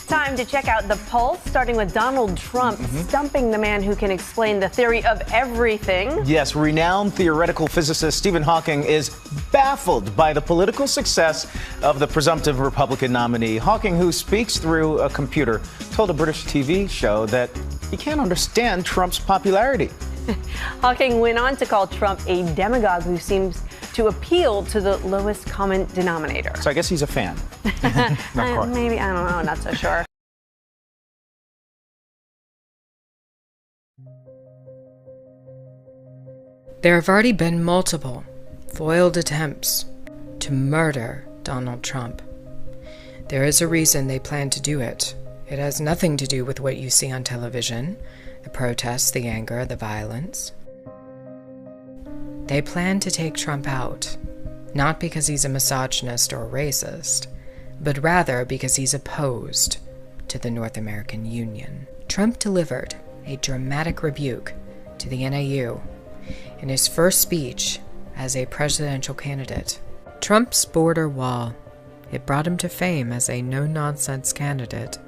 Time to check out the pulse, starting with Donald Trump stumping the man who can explain the theory of everything. Yes, renowned theoretical physicist Stephen Hawking is baffled by the political success of the presumptive Republican nominee. Hawking, who speaks through a computer, told a British TV show that he can't understand Trump's popularity. Hawking went on to call Trump a demagogue who seems to appeal to the lowest common denominator. So I guess he's a fan. Maybe, I don't know, not so sure. There have already been multiple foiled attempts to murder Donald Trump. There is a reason they plan to do it. It has nothing to do with what you see on television, the protests, the anger, the violence. They plan to take Trump out, not because he's a misogynist or a racist, but rather because he's opposed to the North American Union. Trump delivered a dramatic rebuke to the NAU in his first speech as a presidential candidate. Trump's border wall, it brought him to fame as a no-nonsense candidate.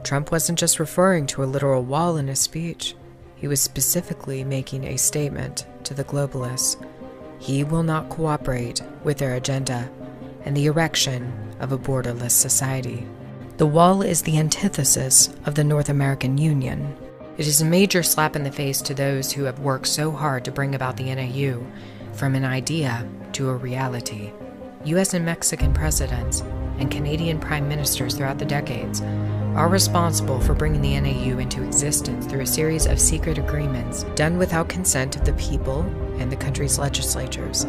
Trump wasn't just referring to a literal wall in his speech. He was specifically making a statement to the globalists. He will not cooperate with their agenda and the erection of a borderless society. The wall is the antithesis of the North American Union. It is a major slap in the face to those who have worked so hard to bring about the NAU from an idea to a reality. U.S. and Mexican presidents and Canadian prime ministers throughout the decades are responsible for bringing the NAU into existence through a series of secret agreements done without consent of the people and the country's legislatures.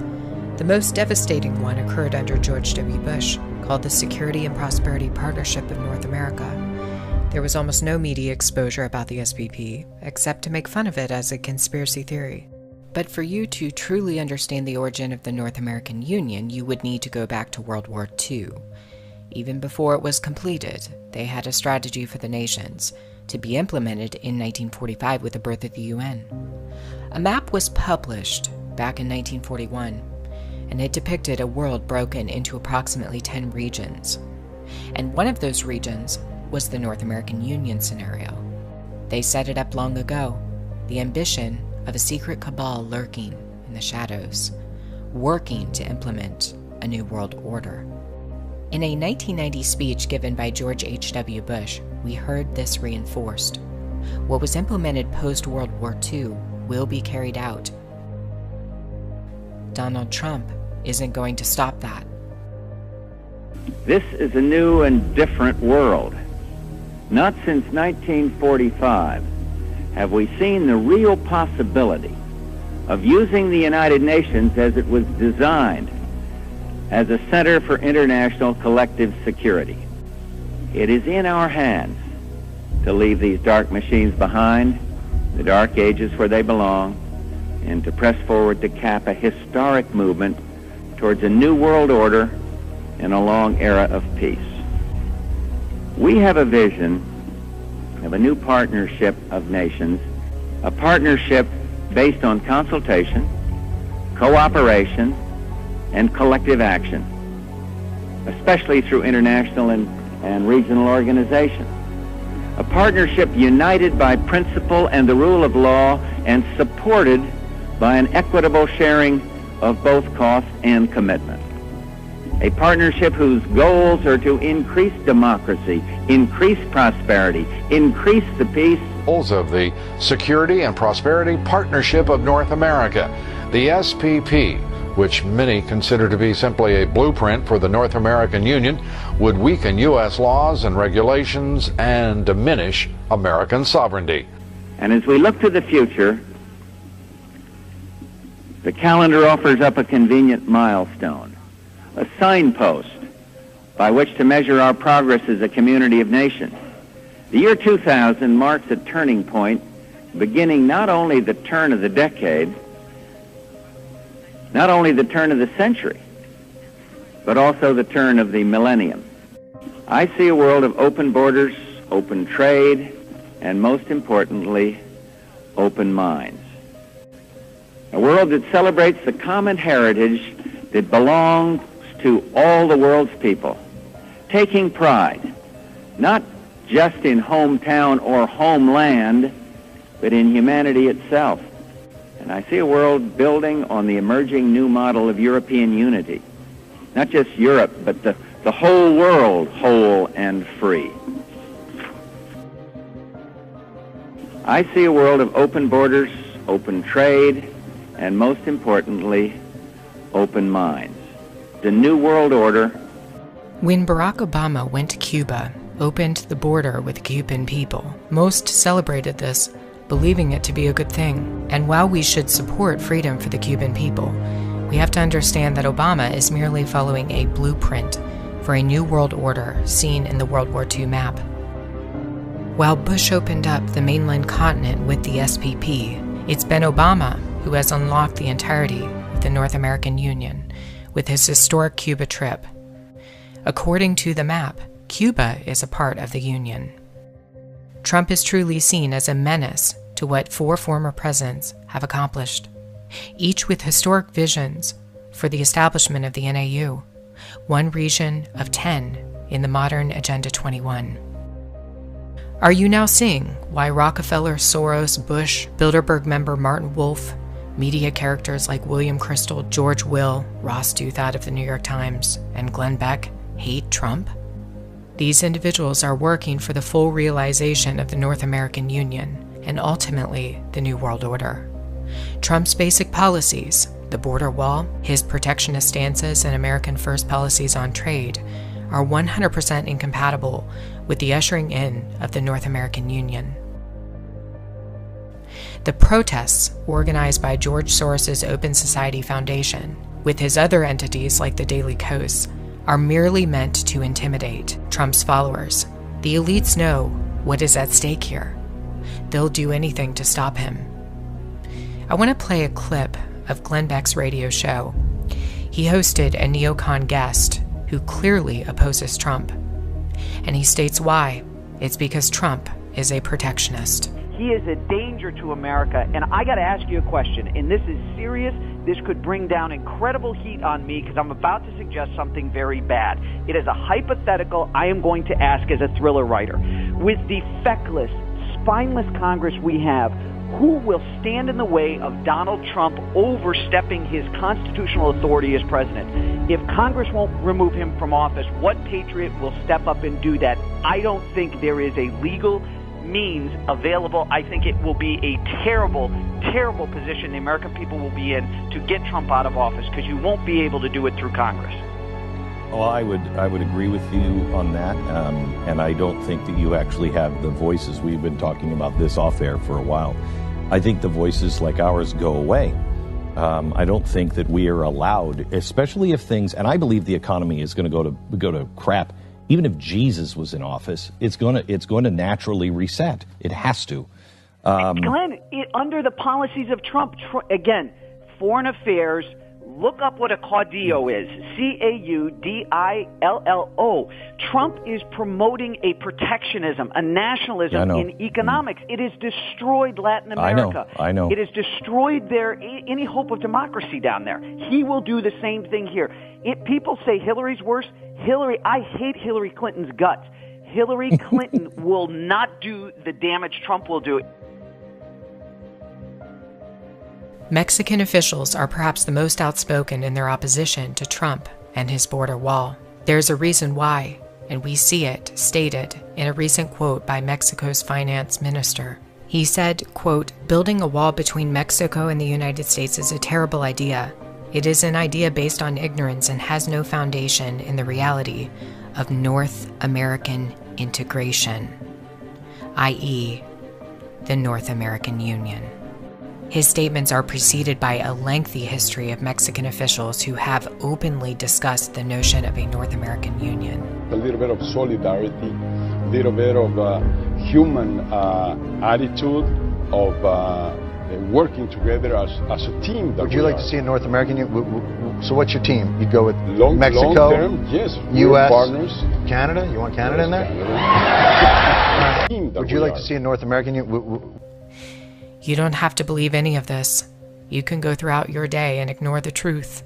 The most devastating one occurred under George W. Bush, called the Security and Prosperity Partnership of North America. There was almost no media exposure about the SPP, except to make fun of it as a conspiracy theory. But for you to truly understand the origin of the North American Union, you would need to go back to World War II. Even before it was completed, they had a strategy for the nations, to be implemented in 1945 with the birth of the UN. A map was published back in 1941, and it depicted a world broken into approximately 10 regions. And one of those regions was the North American Union scenario. They set it up long ago, the ambition of a secret cabal lurking in the shadows, working to implement a new world order. In a 1990 speech given by George H.W. Bush, we heard this reinforced. What was implemented post-World War II will be carried out. Donald Trump isn't going to stop that. This is a new and different world. Not since 1945 have we seen the real possibility of using the United Nations as it was designed, as a center for international collective security. It is in our hands to leave these dark machines behind, the dark ages where they belong, and to press forward to cap a historic movement towards a new world order in a long era of peace. We have a vision of a new partnership of nations, a partnership based on consultation, cooperation, and collective action, especially through international and regional organizations. A partnership united by principle and the rule of law and supported by an equitable sharing of both cost and commitment. A partnership whose goals are to increase democracy, increase prosperity, increase the peace. Of the Security and Prosperity Partnership of North America, the SPP, which many consider to be simply a blueprint for the North American Union, would weaken U.S. laws and regulations and diminish American sovereignty. And as we look to the future, the calendar offers up a convenient milestone, a signpost by which to measure our progress as a community of nations. The year 2000 marks a turning point, beginning not only the turn of the decade, not only the turn of the century, but also the turn of the millennium. I see a world of open borders, open trade, and most importantly, open minds. A world that celebrates the common heritage that belongs to all the world's people, taking pride, not just in hometown or homeland, but in humanity itself. And I see a world building on the emerging new model of European unity. Not just Europe, but the whole world whole and free. I see a world of open borders, open trade, and most importantly, open minds. The new world order. When Barack Obama went to Cuba, opened the border with the Cuban people, most celebrated this, believing it to be a good thing. And while we should support freedom for the Cuban people, we have to understand that Obama is merely following a blueprint for a new world order seen in the World War II map. While Bush opened up the mainland continent with the SPP, it's been Obama who has unlocked the entirety of the North American Union with his historic Cuba trip. According to the map, Cuba is a part of the Union. Trump is truly seen as a menace to what 4 former presidents have accomplished, each with historic visions for the establishment of the NAU, one region of 10 in the modern Agenda 21. Are you now seeing why Rockefeller, Soros, Bush, Bilderberg member Martin Wolf, media characters like William Crystal, George Will, Ross Douthat of the New York Times, and Glenn Beck hate Trump? These individuals are working for the full realization of the North American Union and ultimately the New World Order. Trump's basic policies, the border wall, his protectionist stances, and American first policies on trade are 100% incompatible with the ushering in of the North American Union. The protests organized by George Soros' Open Society Foundation, with his other entities like the Daily Kos, are merely meant to intimidate Trump's followers. The elites know what is at stake here. They'll do anything to stop him. I want to play a clip of Glenn Beck's radio show. He hosted a neocon guest who clearly opposes Trump. And he states why. It's because Trump is a protectionist. He is a danger to America, and I got to ask you a question, and this is serious. This could bring down incredible heat on me because I'm about to suggest something very bad. It is a hypothetical I am going to ask as a thriller writer. With the feckless, spineless Congress we have, who will stand in the way of Donald Trump overstepping his constitutional authority as president? If Congress won't remove him from office, what patriot will step up and do that? I don't think there is a legal means available. I think it will be a terrible, terrible position the American people will be in to get Trump out of office, because you won't be able to do it through Congress. Well, I would agree with you on that, and I don't think that you actually have the voices. We've been talking about this off air for a while. I think the voices like ours go away. I don't think that we are allowed, especially if things, and I believe the economy is going to go to crap. Even if Jesus was in office, it's going to naturally reset. It has to. Glenn, under the policies of Trump, again, foreign affairs. Look up what a caudillo is. Caudillo. Trump is promoting a protectionism, a nationalism in economics. It has destroyed Latin America. I know. It has destroyed any hope of democracy down there. He will do the same thing here. People say Hillary's worse. I hate Hillary Clinton's guts. Hillary Clinton will not do the damage Trump will do. Mexican officials are perhaps the most outspoken in their opposition to Trump and his border wall. There's a reason why, and we see it stated in a recent quote by Mexico's finance minister. He said, quote, "Building a wall between Mexico and the United States is a terrible idea. It is an idea based on ignorance and has no foundation in the reality of North American integration, i.e., the North American Union." His statements are preceded by a lengthy history of Mexican officials who have openly discussed the notion of a North American Union. A little bit of solidarity, a little bit of human attitude of working together as a team. Would you like to see a North American Union? So what's your team? You'd go with Mexico, long-term, yes, U.S., partners. Canada? You want Canada in there? Canada. Would you like to see a North American Union? You don't have to believe any of this. You can go throughout your day and ignore the truth.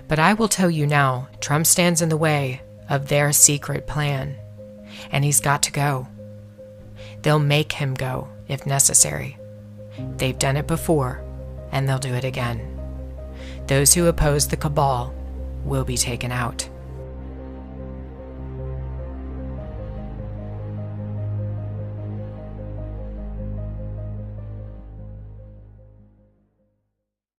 But I will tell you now, Trump stands in the way of their secret plan. And he's got to go. They'll make him go if necessary. They've done it before, and they'll do it again. Those who oppose the cabal will be taken out.